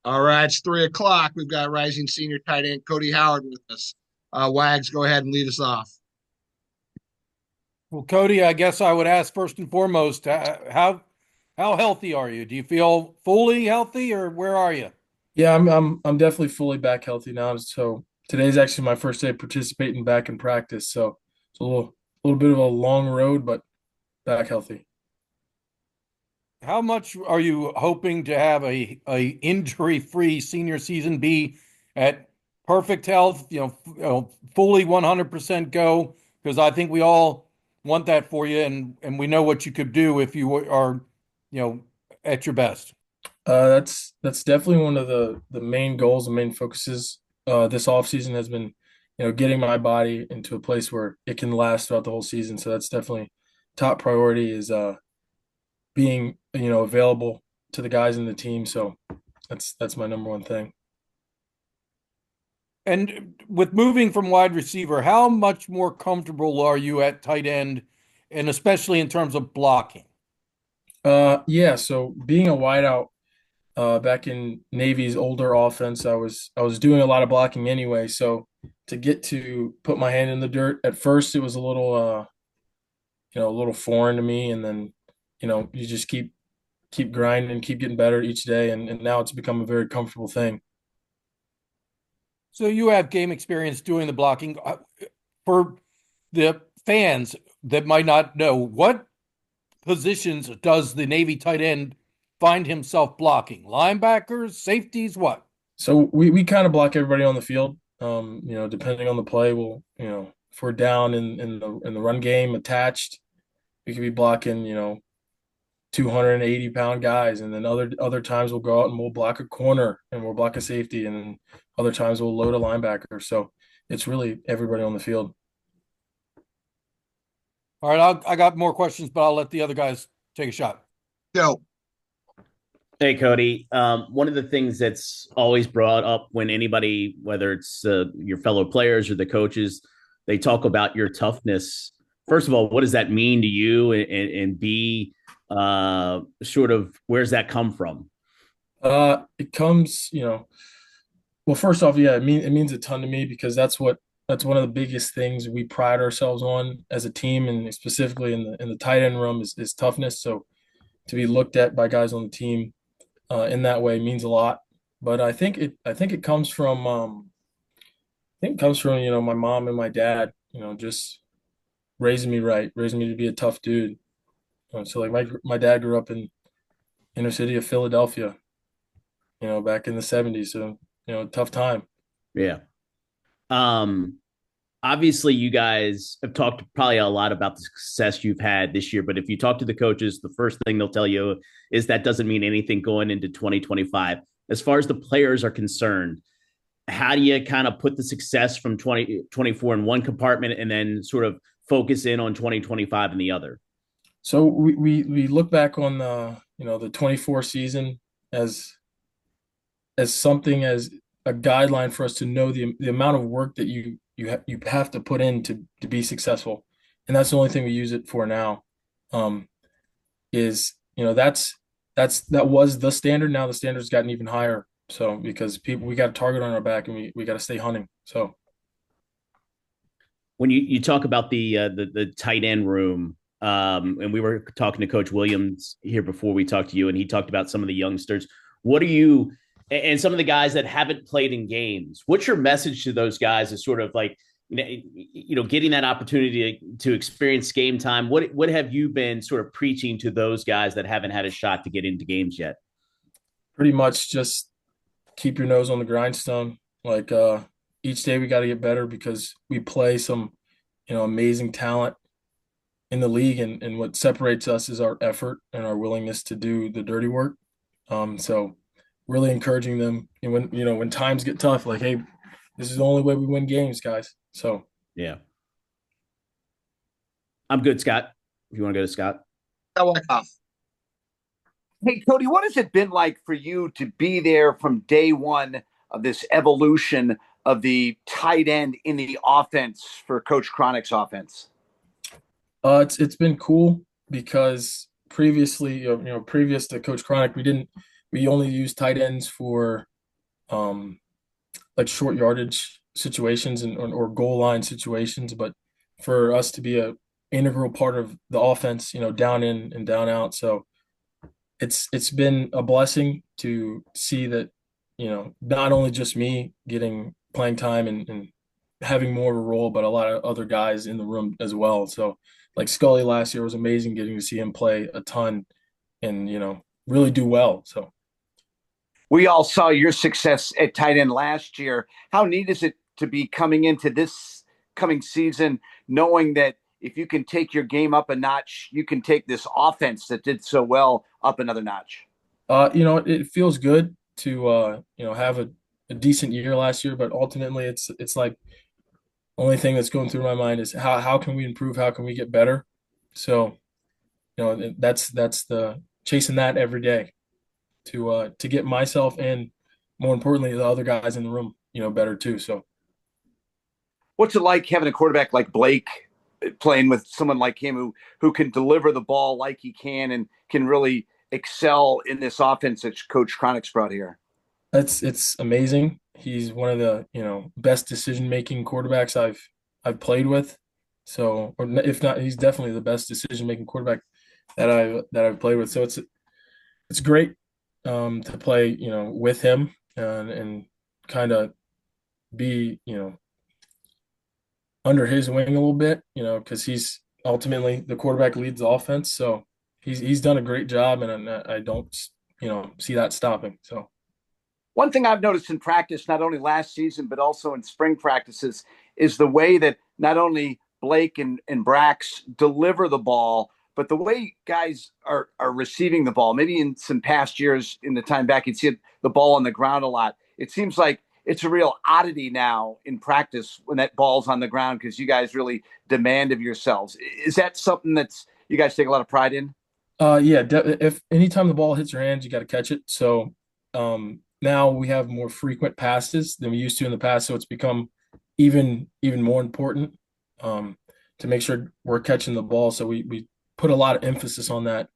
All right, it's 3 o'clock. We've got rising senior tight end Cody Howard with us. Wags, go ahead and lead us off. Well, Cody, I guess I would ask first and foremost, how healthy are you? Do you feel fully healthy, or where are you? Yeah, I'm definitely fully back healthy now. So today's actually my first day participating back in practice. So it's a little bit of a long road, but back healthy. How much are you hoping to have a injury-free senior season be at perfect health? Fully 100% go, because I think we all want that for you, and we know what you could do if you are, you know, at your best. That's definitely one of the main goals, the main focuses this off season has been, getting my body into a place where it can last throughout the whole season. So that's definitely top priority is being, available to the guys in the team. So that's my number one thing. And with moving from wide receiver, how much more comfortable are you at tight end, and especially in terms of blocking? Yeah, so being a wideout back in Navy's older offense, I was doing a lot of blocking anyway. So to get to put my hand in the dirt at first, it was a little a little foreign to me, and then you just keep grinding, keep getting better each day, and now it's become a very comfortable thing. So you have game experience doing the blocking. For the fans that might not know, what positions does the Navy tight end find himself blocking? Linebackers, safeties, what? So we kind of block everybody on the field. Depending on the play, we'll if we're down in the run game attached, we could be blocking 280-pound guys, and then other times we'll go out and we'll block a corner and we'll block a safety, and then other times we'll load a linebacker. So it's really everybody on the field. All right, I got more questions, but I'll let the other guys take a shot. Go. Hey, Cody. One of the things that's always brought up when anybody, whether it's your fellow players or the coaches, they talk about your toughness. First of all, what does that mean to you? And B, sort of, where's that come from? It comes, well, first off, yeah, it means a ton to me because that's one of the biggest things we pride ourselves on as a team, and specifically in the tight end room is toughness. So to be looked at by guys on the team in that way means a lot. But I think it comes from I think it comes from my mom and my dad, just raising me right, raising me to be a tough dude. So like my dad grew up in inner city of Philadelphia, back in the 70s. So, tough time. Yeah. Um, Obviously, you guys have talked probably a lot about the success you've had this year, but if you talk to the coaches, the first thing they'll tell you is that doesn't mean anything going into 2025. As far as the players are concerned, how do you kind of put the success from 2024 in one compartment and then sort of focus in on 2025 in the other? So we look back on the 24 season as something as a guideline for us to know the amount of work that you have to put in to be successful, and that's the only thing we use it for now. Um, is that was the standard. Now the standard's gotten even higher. So because we got a target on our back, and we got to stay hunting. So When you talk about the tight end room, and we were talking to Coach Williams here before we talked to you, and he talked about some of the youngsters. What are you and some of the guys that haven't played in games? What's your message to those guys? Is sort of like getting that opportunity to experience game time. What have you been sort of preaching to those guys that haven't had a shot to get into games yet? pretty much just keep your nose on the grindstone. Like each day we got to get better because we play some amazing talent in the league, and what separates us is our effort and our willingness to do the dirty work. So really encouraging them, and when times get tough, like, hey, this is the only way we win games, guys. So Yeah, I'm good, Scott. If you want to go to Scott. Off. Hey, Cody, what has it been like for you to be there from day one of this evolution of the tight end in the offense for Coach Cronick's offense? it's been cool because previously, previous to Coach Cronick, we only used tight ends for like short yardage situations or goal line situations, but for us to be a integral part of the offense, down in and down out. So it's been a blessing to see that, not only just me getting playing time and having more of a role, but a lot of other guys in the room as well. So like Scully last year was amazing getting to see him play a ton and, really do well. So We all saw your success at tight end last year. How neat is it to be coming into this coming season, knowing that if you can take your game up a notch, you can take this offense that did so well up another notch? it feels good to have a decent year last year, but ultimately it's like only thing that's going through my mind is how can we improve? How can we get better? So, that's the chasing that every day to get myself and more importantly the other guys in the room, better too. So What's it like having a quarterback like Blake playing with someone like him who can deliver the ball like he can and can really excel in this offense that Coach Cronick's brought here? it's amazing. He's one of the, best decision-making quarterbacks I've played with. So, or if not, he's definitely the best decision-making quarterback that I've played with. So it's great to play, with him and kind of be, under his wing a little bit, because he's ultimately the quarterback leads the offense. So he's done a great job, and I don't, see that stopping. So One thing I've noticed in practice, not only last season, but also in spring practices, is the way that not only Blake and Brax deliver the ball, but the way guys are receiving the ball. Maybe in some past years, in the time back, you'd see the ball on the ground a lot. It seems like it's a real oddity now in practice when that ball's on the ground because you guys really demand of yourselves. Is that something that's you guys take a lot of pride in? yeah, if anytime the ball hits your hands, you got to catch it. So now we have more frequent passes than we used to in the past. So it's become even more important to make sure we're catching the ball. So we put a lot of emphasis on that,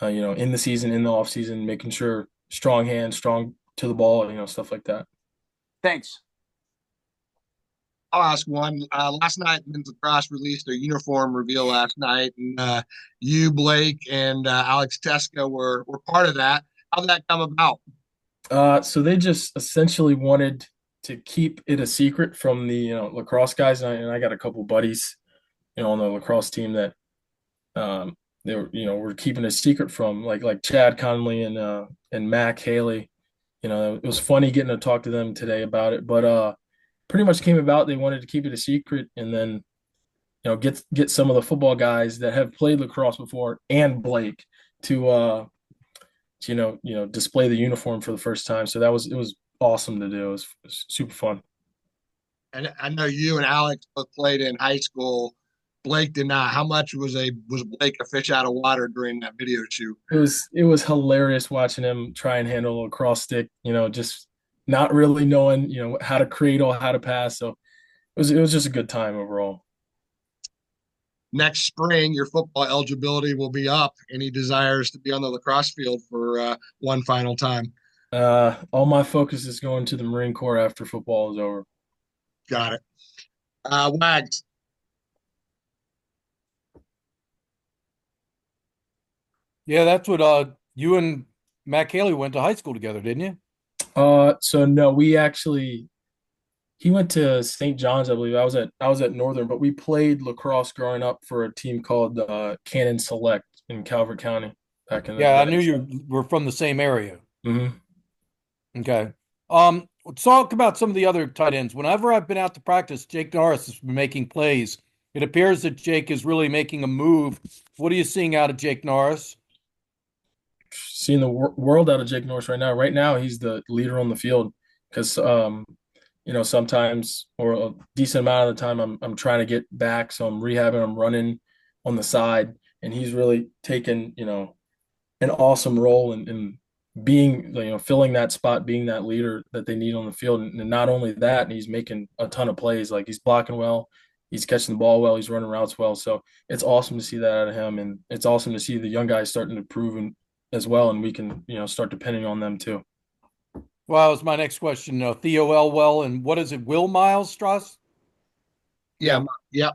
in the season, in the off season, making sure strong hands, strong to the ball, stuff like that. Thanks. I'll ask one. Last night, men's lacrosse released their uniform reveal last night, and you, Blake, and Alex Tesca were part of that. How'd that come about? So they just essentially wanted to keep it a secret from the, lacrosse guys, and I got a couple buddies, on the lacrosse team that they were, were keeping a secret from, like Chad Conley and Mac Haley. It was funny getting to talk to them today about it, but pretty much came about they wanted to keep it a secret, and then get some of the football guys that have played lacrosse before and Blake to display the uniform for the first time. So it was awesome to do. It was super fun. And I know you and Alex both played in high school. Blake did not. How much was Blake a fish out of water during that video shoot? It was hilarious watching him try and handle a lacrosse stick, just not really knowing, how to cradle, how to pass. So it was just a good time overall. Next spring, your football eligibility will be up. Any desires to be on the lacrosse field for one final time? All my focus is going to the Marine Corps after football is over. Got it. Wags. Yeah, that's what you and Matt Haley went to high school together, didn't you? So no, he went to St. John's, I believe. I was at Northern, but we played lacrosse growing up for a team called Cannon Select in Calvert County back in the Yeah, I day. knew you were from the same area. Hmm. Okay. Let's talk about some of the other tight ends. Whenever I've been out to practice, Jake Norris has been making plays. It appears that Jake is really making a move. What are you seeing out of Jake Norris? Seeing the world out of Jake Norris right now. Right now, he's the leader on the field because sometimes or a decent amount of the time I'm trying to get back, so I'm rehabbing, I'm running on the side, and he's really taken an awesome role in being filling that spot, being that leader that they need on the field, and not only that, he's making a ton of plays. Like he's blocking well, he's catching the ball well, he's running routes well. So it's awesome to see that out of him, and it's awesome to see the young guys starting to prove as well, and we can start depending on them too. Well, that was my next question. Theo Elwell and what is it, Will Miles Strauss? Yeah, yeah.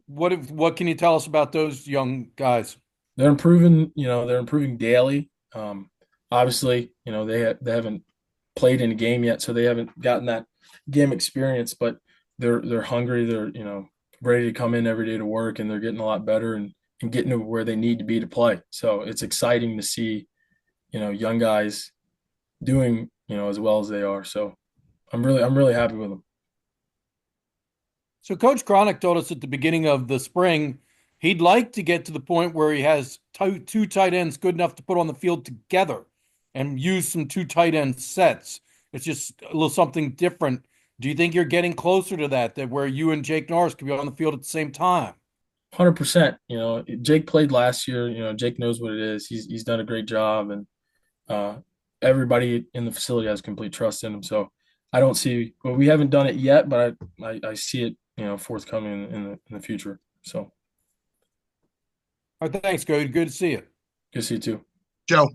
What can you tell us about those young guys? They're improving. They're improving daily. Obviously, they haven't played in a game yet, so they haven't gotten that game experience. But they're hungry. They're ready to come in every day to work, and they're getting a lot better and getting to where they need to be to play. So it's exciting to see young guys doing as well as they are. So I'm really happy with them. So Coach Cronick told us at the beginning of the spring he'd like to get to the point where he has two tight ends good enough to put on the field together and use some two tight end sets. It's just a little something different. Do you think you're getting closer to that where you and Jake Norris could be on the field at the same time? 100%. Jake played last year. Jake knows what it is. He's done a great job, and everybody in the facility has complete trust in him. So I don't see. Well, we haven't done it yet, but I see it forthcoming in the future. So All right, thanks, Cody. Good to see you. good to see you too. Joe.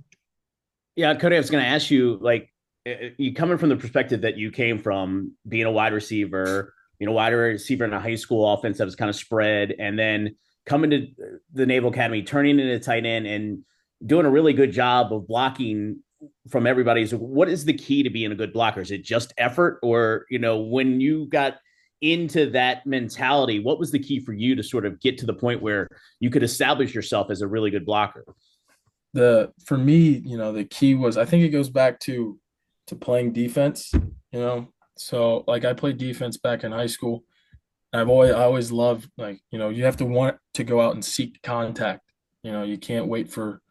Yeah, Cody, I was going to ask you, like, you coming from the perspective that you came from being a wide receiver, wide receiver in a high school offense that was kind of spread, and then coming to the Naval Academy, turning into tight end and doing a really good job of blocking from everybody. So what is the key to being a good blocker? Is it just effort? Or, when you got into that mentality, what was the key for you to sort of get to the point where you could establish yourself as a really good blocker? For me, the key was, I think it goes back to playing defense, So like I played defense back in high school. I always loved, like, you have to want to go out and seek contact. You can't wait for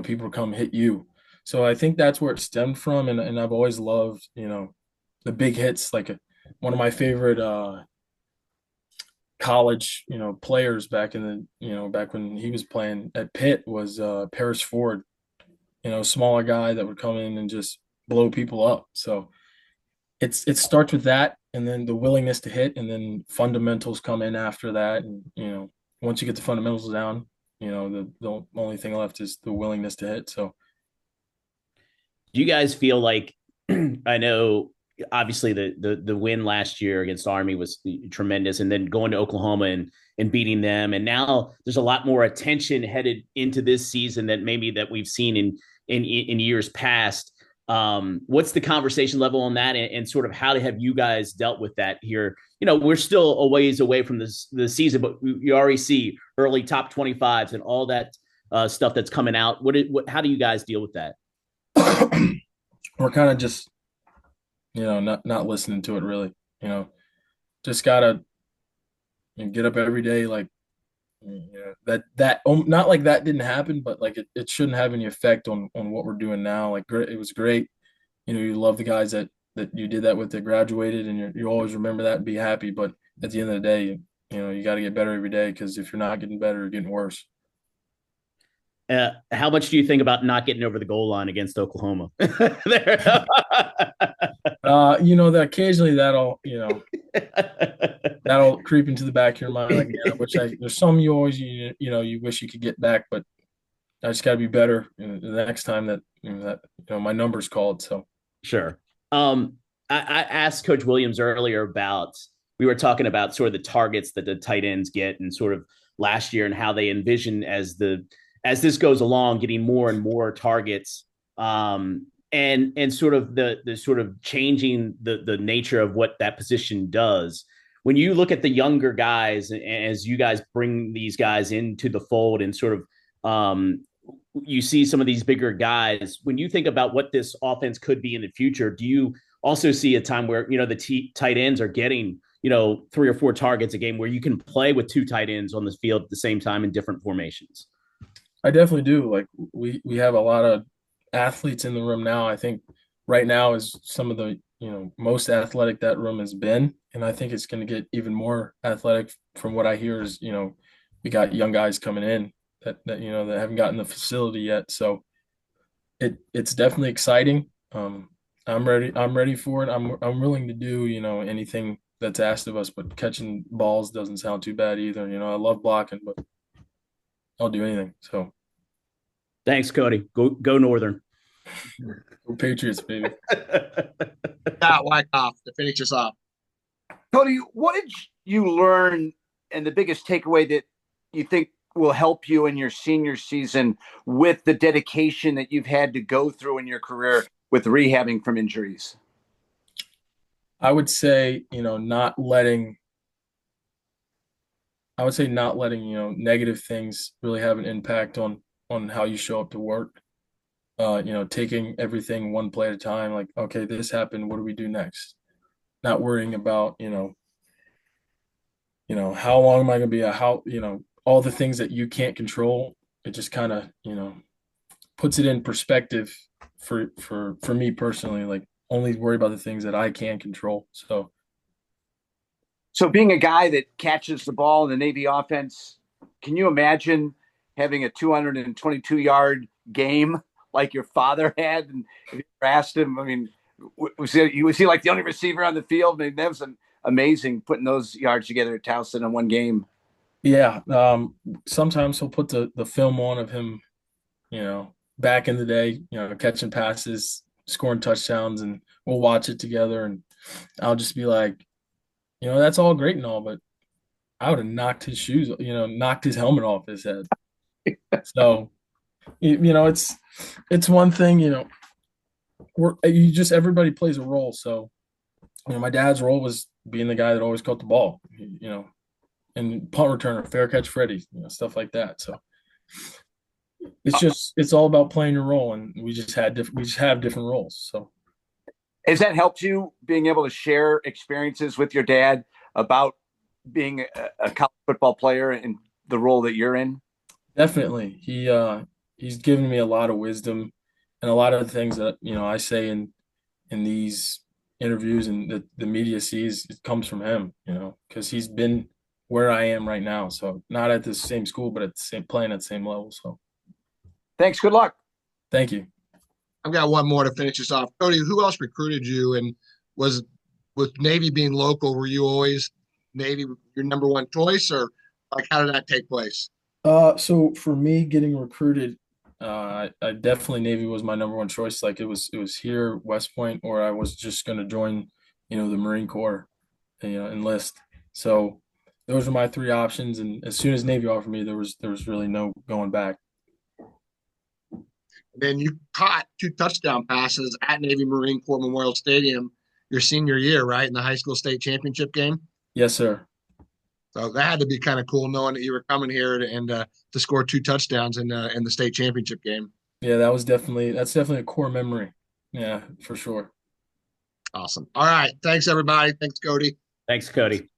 people to come hit you. So I think that's where it stemmed from, and I've always loved, the big hits. Like one of my favorite college, players back back when he was playing at Pitt was Paris Ford, smaller guy that would come in and just blow people up. So it starts with that, and then the willingness to hit, and then fundamentals come in after that. And once you get the fundamentals down, the only thing left is the willingness to hit. So do you guys feel like, I know obviously the win last year against Army was tremendous, and then going to Oklahoma and beating them, and now there's a lot more attention headed into this season that maybe that we've seen in years past. What's the conversation level on that, and sort of how have you guys dealt with that here? We're still a ways away from the season, but you already see early top 25s and all that stuff that's coming out. How do you guys deal with that? We're kind of just not listening to it really. Just gotta get up every day, like that not like that didn't happen, but like it shouldn't have any effect on what we're doing now. Like it was great. You love the guys that you did that with, that graduated, and you always remember that and be happy. But at the end of the day, you got to get better every day, because if you're not getting better, you're getting worse. How much do you think about not getting over the goal line against Oklahoma? That occasionally that'll creep into the back of your mind. Like, there's some you always, you wish you could get back, but I just got to be better the next time that my number's called. So sure. I asked Coach Williams earlier about, we were talking about sort of the targets that the tight ends get, and sort of last year, and how they envision as this goes along, getting more and more targets, and sort of the sort of changing the nature of what that position does. When you look at the younger guys, as you guys bring these guys into the fold, and sort of you see some of these bigger guys, when you think about what this offense could be in the future, do you also see a time where the tight ends are getting 3 or 4 targets a game, where you can play with 2 tight ends on the field at the same time in different formations? I definitely do. Like we have a lot of athletes in the room now. I think right now is some of the most athletic that room has been, and I think it's going to get even more athletic. From what I hear is we got young guys coming in that haven't gotten the facility yet. So it's definitely exciting. I'm ready for it. I'm willing to do anything that's asked of us, but catching balls doesn't sound too bad either. I love blocking, but I'll do anything. So thanks, Cody. Go Northern. Go Patriots, baby. Scott Wyckoff to finish us off. Cody, what did you learn and the biggest takeaway that you think will help you in your senior season with the dedication that you've had to go through in your career with rehabbing from injuries? I would say, not letting, negative things really have an impact on how you show up to work. Taking everything one play at a time, like, okay, this happened, what do we do next? Not worrying about, how long am I going to be all the things that you can't control. It just kind of, puts it in perspective for me personally, like only worry about the things that I can control. So being a guy that catches the ball in the Navy offense, can you imagine having a 222-yard game like your father had? And if you asked him, I mean, was he like the only receiver on the field? I mean, that was amazing putting those yards together at Towson in one game. Yeah. Sometimes he'll put the film on of him, back in the day, catching passes, scoring touchdowns, and we'll watch it together. And I'll just be like, that's all great and all, but I would have knocked his shoes, knocked his helmet off his head. So, it's one thing, everybody plays a role. So, my dad's role was being the guy that always caught the ball, and punt returner, fair catch Freddy, stuff like that. So it's all about playing your role, and we just have different roles. So has that helped you being able to share experiences with your dad about being a college football player and the role that you're in? Definitely. He's given me a lot of wisdom, and a lot of the things that, I say in these interviews and the media sees, it comes from him, because he's been where I am right now. So not at the same school, but playing at the same level. So thanks. Good luck. Thank you. I've got one more to finish this off. Cody, who else recruited you, and was with Navy being local, were you always Navy your number one choice, or like how did that take place? So for me getting recruited, I definitely Navy was my number one choice. Like it was here, West Point, or I was just going to join, the Marine Corps, enlist. So those are my three options. And as soon as Navy offered me, there was really no going back. Then you caught 2 touchdown passes at Navy Marine Corps Memorial Stadium your senior year, right, in the high school state championship game. Yes, sir. So that had to be kind of cool, knowing that you were coming here to score 2 touchdowns in the state championship game. Yeah, that's definitely a core memory. Yeah, for sure. Awesome. All right, thanks everybody. Thanks, Cody. Thanks, Cody.